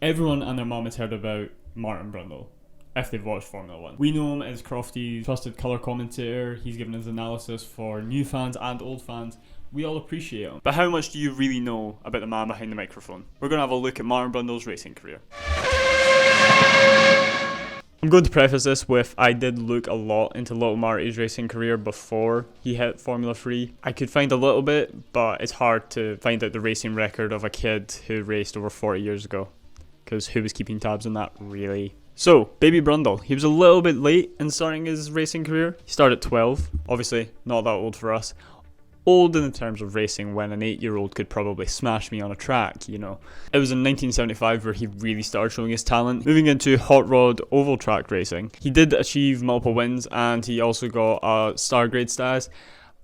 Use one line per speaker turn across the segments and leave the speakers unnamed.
Everyone and their mom has heard about Martin Brundle, if they've watched Formula 1. We know him as Crofty's trusted colour commentator. He's given his analysis for new fans and old fans. We all appreciate him. But how much do you really know about the man behind the microphone? We're going to have a look at Martin Brundle's racing career. I'm going to preface this with I did look a lot into Little Marty's racing career before he hit Formula 3. I could find a little bit, but it's hard to find out the racing record of a kid who raced over 40 years ago. Because who was keeping tabs on that, really? So, baby Brundle, he was a little bit late in starting his racing career. He started at 12, obviously not that old for us. Old in the terms of racing when an 8-year-old could probably smash me on a track, you know. It was in 1975 where he really started showing his talent, moving into hot rod oval track racing. He did achieve multiple wins and he also got a star grade status.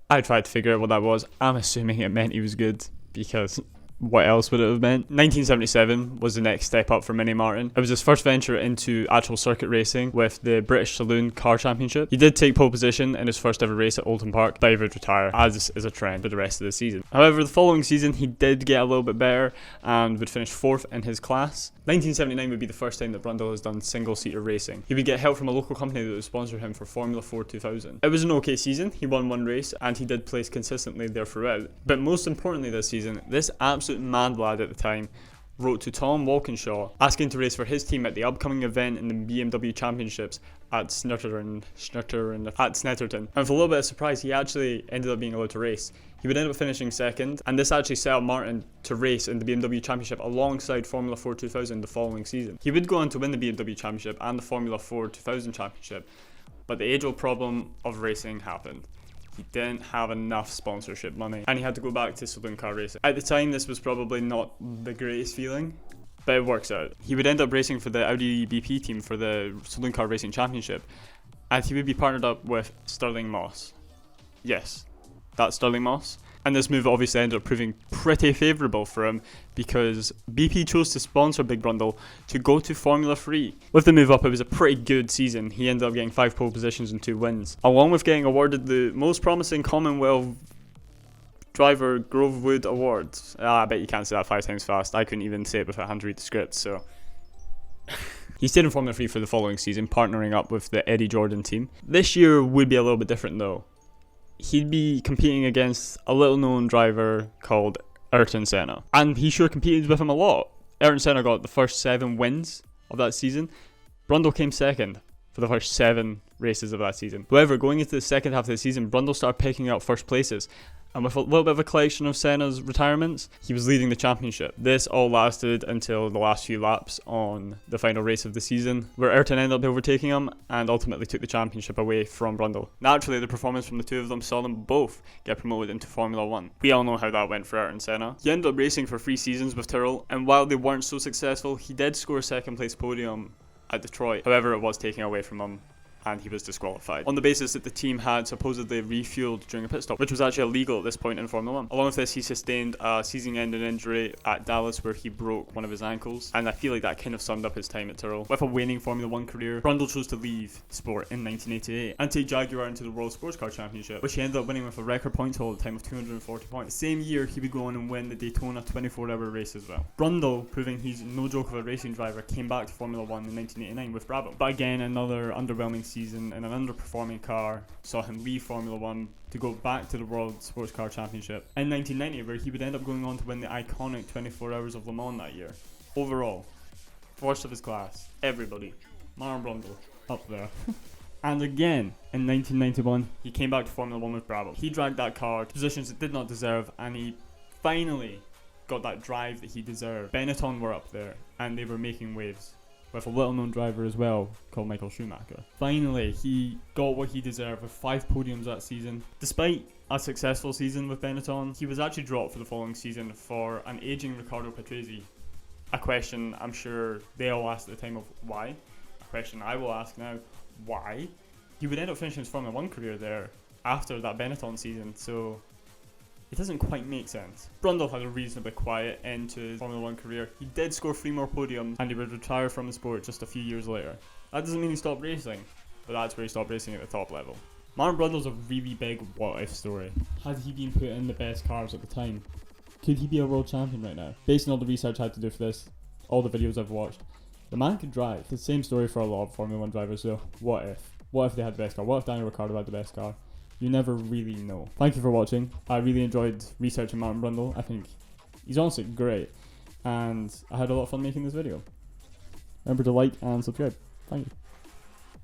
I tried to figure out what that was. I'm assuming it meant he was good because what else would it have meant? 1977 was the next step up for Mini Martin. It was his first venture into actual circuit racing with the British Saloon Car Championship. He did take pole position in his first ever race at Oulton Park, but he would retire, as is a trend for the rest of the season. However, the following season he did get a little bit better and would finish 4th in his class. 1979 would be the first time that Brundle has done single-seater racing. He would get help from a local company that would sponsor him for Formula 4 2000. It was an okay season. He won one race and he did place consistently there throughout. But most importantly this season, this absolute mad lad at the time wrote to Tom Walkinshaw asking to race for his team at the upcoming event in the BMW Championships at Snetterton. And for a little bit of surprise, he actually ended up being allowed to race. He would end up finishing second, and this actually set up Martin to race in the BMW Championship alongside Formula 4 2000 the following season. He would go on to win the BMW Championship and the Formula 4 2000 Championship, but the age-old problem of racing happened. He didn't have enough sponsorship money and he had to go back to saloon car racing. At the time, this was probably not the greatest feeling, but it works out. He would end up racing for the Audi BP team for the Saloon Car Racing Championship, and he would be partnered up with Stirling Moss. Yes, that's Stirling Moss. And this move obviously ended up proving pretty favourable for him because BP chose to sponsor Big Brundle to go to Formula 3. With the move up, it was a pretty good season. He ended up getting 5 pole positions and 2 wins, along with getting awarded the most promising Commonwealth Driver Grovewood Award. I bet you can't say that 5 times fast. I couldn't even say it without having to read the script, so... He stayed in Formula 3 for the following season, partnering up with the Eddie Jordan team. This year would be a little bit different though. He'd be competing against a little known driver called Ayrton Senna. And he sure competed with him a lot. Ayrton Senna got the first 7 wins of that season. Brundle came second for the first 7 races of that season. However, going into the second half of the season, Brundle started picking up first places. And with a little bit of a collection of Senna's retirements, he was leading the championship. This all lasted until the last few laps on the final race of the season, where Ayrton ended up overtaking him and ultimately took the championship away from Brundle. Naturally, the performance from the two of them saw them both get promoted into Formula 1. We all know how that went for Ayrton Senna. He ended up racing for 3 seasons with Tyrrell, and while they weren't so successful, he did score a second place podium at Detroit. However, it was taken away from him and he was disqualified on the basis that the team had supposedly refueled during a pit stop, which was actually illegal at this point in Formula 1. Along with this, he sustained a season-ending injury at Dallas where he broke one of his ankles, and I feel like that kind of summed up his time at Tyrrell. With a waning Formula 1 career, Brundle chose to leave the sport in 1988 and take Jaguar into the World Sports Car Championship, which he ended up winning with a record point total at the time of 240 points. The same year, he would go on and win the Daytona 24-hour race as well. Brundle, proving he's no joke of a racing driver, came back to Formula 1 in 1989 with Brabham. But again, another underwhelming season in an underperforming car saw him leave Formula 1 to go back to the World Sports Car Championship in 1990, where he would end up going on to win the iconic 24 Hours of Le Mans that year. Overall, first of his class, everybody, Martin Brundle, up there. And again, in 1991, he came back to Formula 1 with Brabham. He dragged that car to positions it did not deserve, and he finally got that drive that he deserved. Benetton were up there, and they were making waves, with a little-known driver as well called Michael Schumacher. Finally, he got what he deserved with 5 podiums that season. Despite a successful season with Benetton, he was actually dropped for the following season for an aging Riccardo Patrese. A question I'm sure they all asked at the time of why. A question I will ask now, why? He would end up finishing his Formula 1 career there after that Benetton season, so it doesn't quite make sense. Brundle had a reasonably quiet end to his Formula 1 career. He did score 3 more podiums and he would retire from the sport just a few years later. That doesn't mean he stopped racing, but that's where he stopped racing at the top level. Martin Brundle's a really big what-if story. Had he been put in the best cars at the time? Could he be a world champion right now? Based on all the research I had to do for this, all the videos I've watched, the man could drive. The same story for a lot of Formula 1 drivers, so what if? What if they had the best car? What if Daniel Ricciardo had the best car? You never really know. Thank you for watching. I really enjoyed researching Martin Brundle. I think he's honestly great, and I had a lot of fun making this video. Remember to like and subscribe. Thank you.